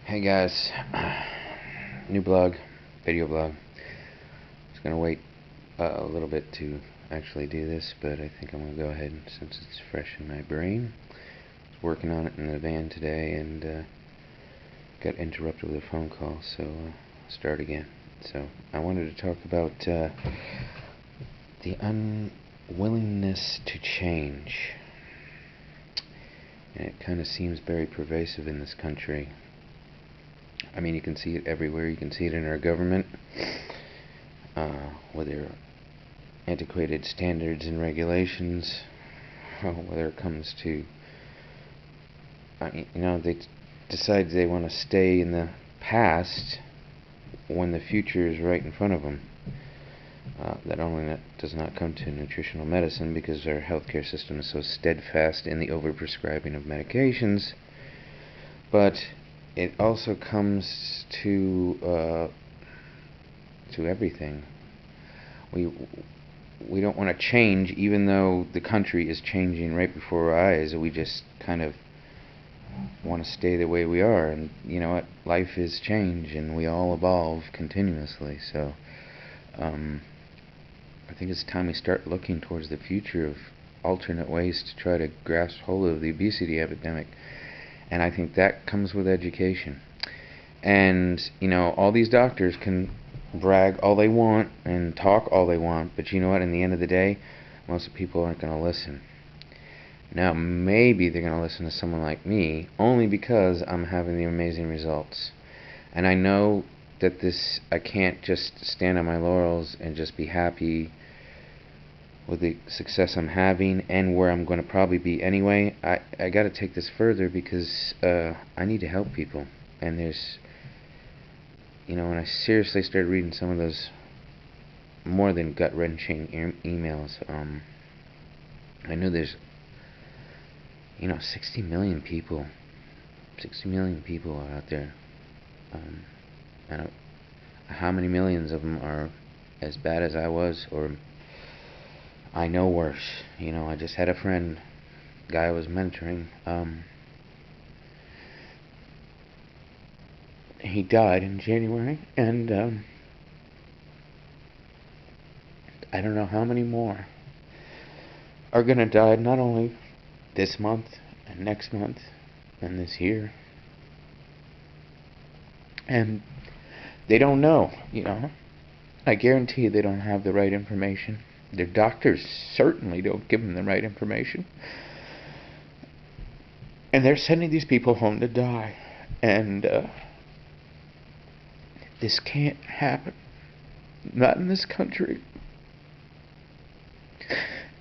Hey guys, new blog, video blog. Just gonna wait a little bit to actually do this, but I think I'm gonna go ahead since it's fresh in my brain. I was working on it in the van today and got interrupted with a phone call, so I'll start again. So I wanted to talk about the unwillingness to change. And it kind of seems very pervasive in this country. I mean, you can see it everywhere. You can see it in our government, with their antiquated standards and regulations, whether it comes to, they decide they want to stay in the past when the future is right in front of them. That does not come to nutritional medicine because our healthcare system is so steadfast in the overprescribing of medications, but it also comes to everything. We don't want to change, even though the country is changing right before our eyes. We just kind of want to stay the way we are, and you know what? Life is change, and we all evolve continuously. So, I think it's time we start looking towards the future of alternate ways to try to grasp hold of the obesity epidemic. And I think that comes with education. And, all these doctors can brag all they want and talk all they want, but you know what? In the end of the day, most people aren't going to listen. Now, maybe they're going to listen to someone like me only because I'm having the amazing results. And I know that I can't just stand on my laurels and just be happy with the success I'm having and where I'm going to probably be anyway. I got to take this further because I need to help people. And there's, when I seriously started reading some of those more than gut-wrenching emails, I know there's, 60 million people. 60 million people are out there. I don't, how many millions of them are as bad as I was, or I know worse. I just had a friend, guy I was mentoring, he died in January, and I don't know how many more are gonna die, not only this month and next month and this year. And they don't know, I guarantee they don't have the right information. Their doctors certainly don't give them the right information. And they're sending these people home to die. And this can't happen. Not in this country.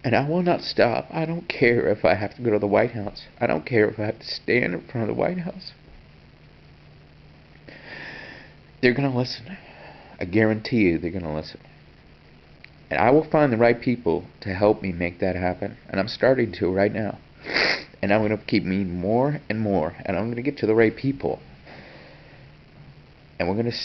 And I will not stop. I don't care if I have to go to the White House. I don't care if I have to stand in front of the White House. They're going to listen. I guarantee you they're going to listen. And I will find the right people to help me make that happen. And I'm starting to right now. And I'm going to keep meeting more and more. And I'm going to get to the right people. And we're going to,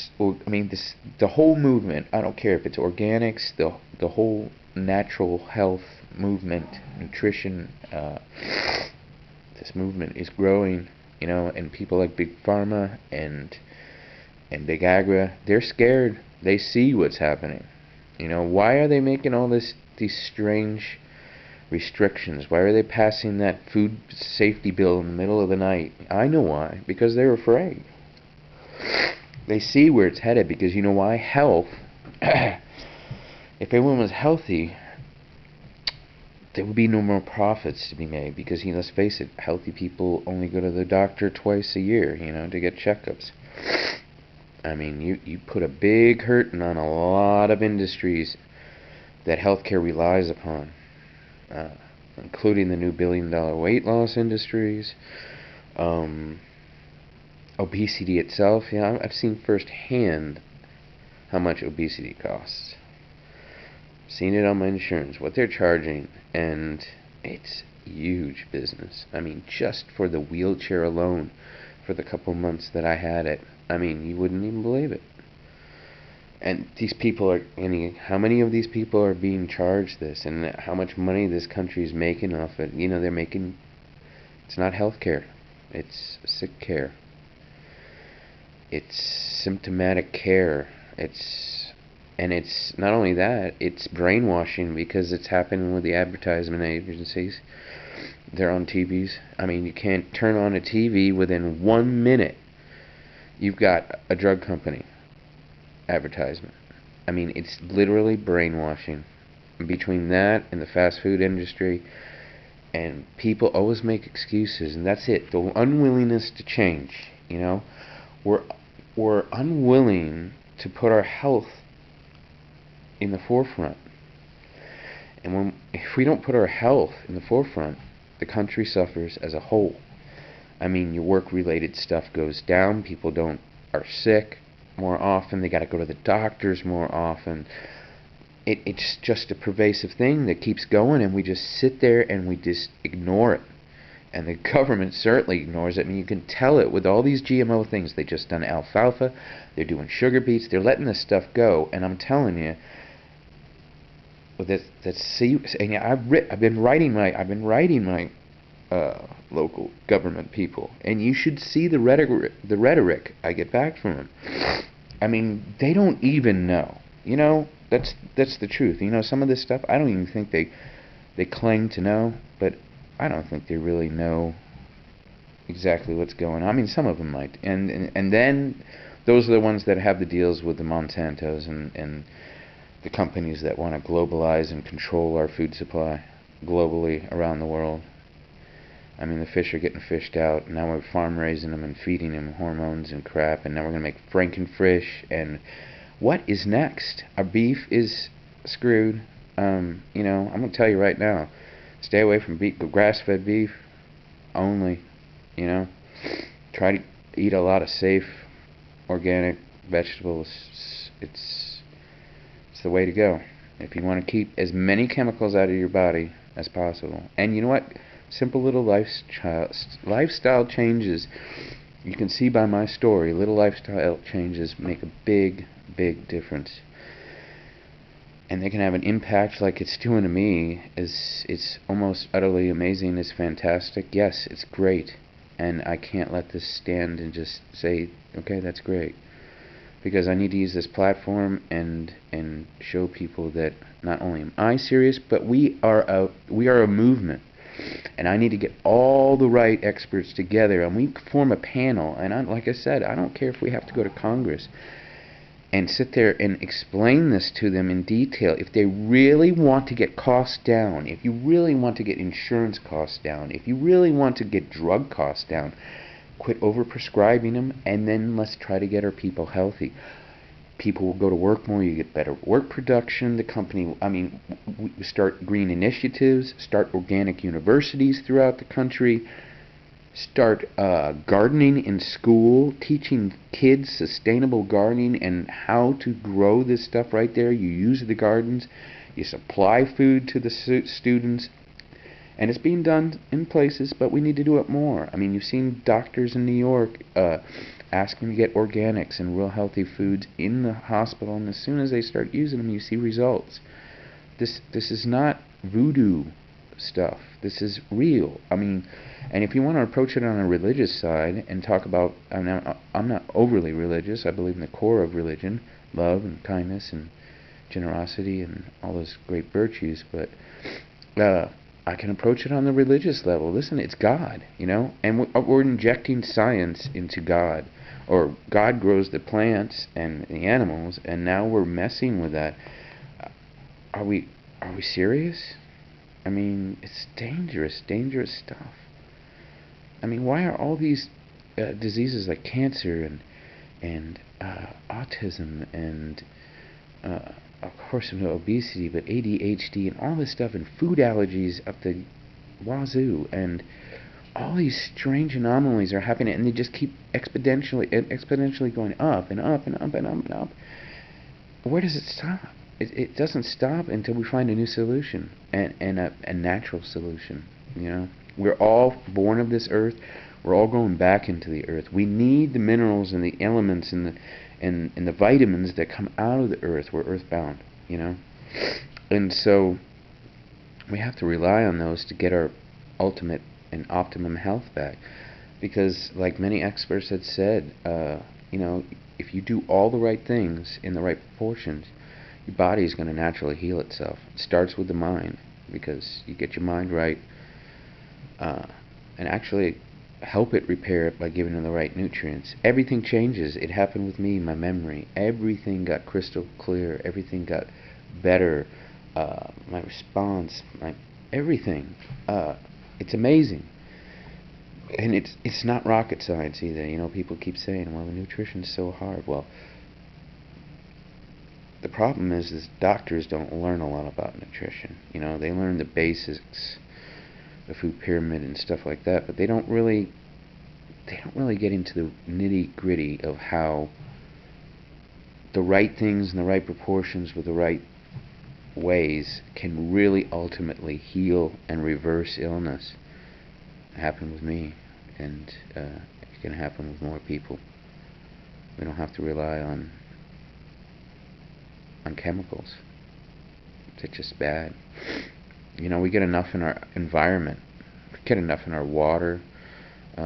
the whole movement, I don't care if it's organics, the whole natural health movement, nutrition, this movement is growing, and people like Big Pharma and Big Agri, they're scared. They see what's happening. Why are they making all these strange restrictions? Why are they passing that food safety bill in the middle of the night? I know why. Because they're afraid. They see where it's headed, because you know why? Health. If everyone was healthy, there would be no more profits to be made, because let's face it, healthy people only go to the doctor twice a year, to get checkups. I mean, you put a big hurting on a lot of industries that healthcare relies upon, including the new billion-dollar weight loss industries, obesity itself. I've seen firsthand how much obesity costs. Seen it on my insurance, what they're charging, and it's huge business. I mean, just for the wheelchair alone, for the couple months that I had it, you wouldn't even believe it. And these people how many of these people are being charged this, and how much money this country is making off it? They're making, it's not health care, it's sick care. It's symptomatic care. It's not only that, it's brainwashing because it's happening with the advertisement agencies. They're on TVs. I mean, you can't turn on a TV within 1 minute. You've got a drug company advertisement. I mean, it's literally brainwashing. Between that and the fast food industry, and people always make excuses, and that's it. The unwillingness to change. We're we're unwilling to put our health in the forefront. And if we don't put our health in the forefront, the country suffers as a whole. I mean, your work-related stuff goes down. People don't are sick more often. They got to go to the doctors more often. It's just a pervasive thing that keeps going, and we just sit there and we just ignore it. And the government certainly ignores it. I mean, you can tell it with all these GMO things. They just done alfalfa. They're doing sugar beets. They're letting this stuff go. And I'm telling you, and I've been writing my local government people, and you should see the rhetoric I get back from them. I mean, they don't even know. That's the truth. Some of this stuff I don't even think they claim to know, but I don't think they really know exactly what's going on. I mean, some of them might, and then those are the ones that have the deals with the Monsantos and the companies that want to globalize and control our food supply globally around the world. I mean, the fish are getting fished out. Now we're farm raising them and feeding them hormones and crap, and now we're going to make frankenfish. And what is next? Our beef is screwed. I'm going to tell you right now, stay away from grass-fed beef only. Try to eat a lot of safe, organic vegetables. It's the way to go if you want to keep as many chemicals out of your body as possible. And you know what? Simple little lifestyle changes. You can see by my story, little lifestyle changes make a big, big difference. And they can have an impact like it's doing to me. It's almost utterly amazing. It's fantastic. Yes, it's great. And I can't let this stand and just say, okay, that's great. Because I need to use this platform and show people that not only am I serious, but we are a movement. And I need to get all the right experts together, and we form a panel. And like I said, I don't care if we have to go to Congress and sit there and explain this to them in detail. If they really want to get costs down, if you really want to get insurance costs down, if you really want to get drug costs down, quit overprescribing them, and then let's try to get our people healthy. People will go to work more, you get better work production, we start green initiatives, start organic universities throughout the country, start gardening in school, teaching kids sustainable gardening and how to grow this stuff right there. You use the gardens, you supply food to the students, and it's being done in places, but we need to do it more. I mean, you've seen doctors in New York asking to get organics and real healthy foods in the hospital, and as soon as they start using them, you see results. This is not voodoo stuff. This is real. I mean, and if you want to approach it on a religious side and talk about, I'm not overly religious. I believe in the core of religion, love and kindness and generosity and all those great virtues, but I can approach it on the religious level. Listen, it's God, and we're injecting science into God, or God grows the plants and the animals, and now we're messing with that. Are we serious? I mean, it's dangerous stuff. I mean, why are all these diseases like cancer and autism and of course obesity, but ADHD and all this stuff, and food allergies up the wazoo, and all these strange anomalies are happening, and they just keep exponentially going up and up and up and up and up. Where does it stop? It doesn't stop until we find a new solution, and a natural solution. We're all born of this earth. We're all going back into the earth. We need the minerals and the elements and the vitamins that come out of the earth. We're earthbound, and so we have to rely on those to get our ultimate and optimum health back. Because, like many experts had said, you know, if you do all the right things in the right proportions, your body is going to naturally heal itself. It starts with the mind, because you get your mind right, and actually help it repair it by giving it the right nutrients. Everything changes. It happened with me, my memory. Everything got crystal clear. Everything got better. My response, everything. It's amazing. And it's not rocket science either. You know, people keep saying, well, the nutrition's so hard. Well, the problem is doctors don't learn a lot about nutrition. You know, they learn the basics, the food pyramid and stuff like that, but they don't really get into the nitty-gritty of how the right things in the right proportions with the right ways can really ultimately heal and reverse illness. It happened with me, and it can happen with more people. We don't have to rely on chemicals. They're just bad. You know, we get enough in our environment. We get enough in our water. We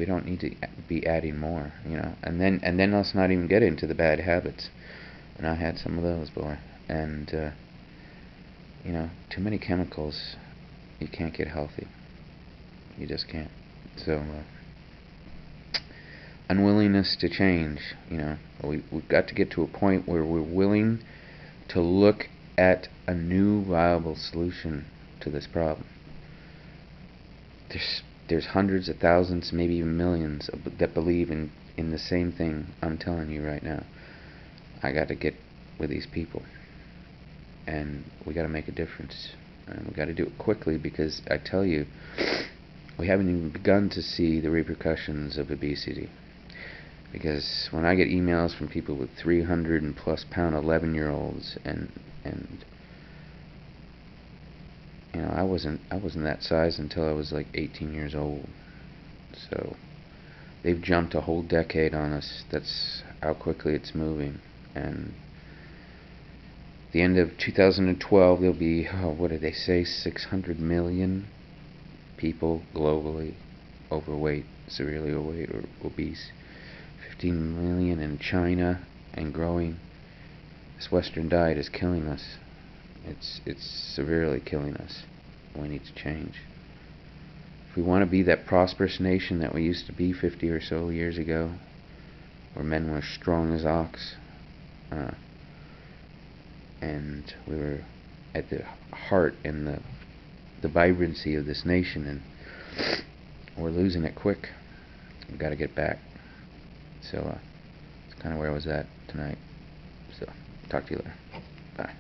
don't need to be adding more, you know. And then let's not even get into the bad habits. And I had some of those, boy. And you know, too many chemicals, you can't get healthy. You just can't. So unwillingness to change, you know. We've got to get to a point where we're willing to look at a new viable solution to this problem. There's hundreds of thousands, maybe even millions that believe in the same thing I'm telling you right now. I got to get with these people, and we got to make a difference, and we got to do it quickly, because I tell you, we haven't even begun to see the repercussions of obesity. Because when I get emails from people with 300 and plus pound 11-year-olds, and you know, I wasn't that size until I was like 18 years old. So they've jumped a whole decade on us. That's how quickly it's moving. And at the end of 2012, there'll be, what did they say, 600 million people globally overweight, severely overweight or obese. 15 million in China and growing. This Western diet is killing us. It's severely killing us. We need to change. If we want to be that prosperous nation that we used to be 50 or so years ago, where men were strong as ox, and we were at the heart and the vibrancy of this nation, and we're losing it quick. We've got to get back. So that's kind of where I was at tonight. So talk to you later. Bye.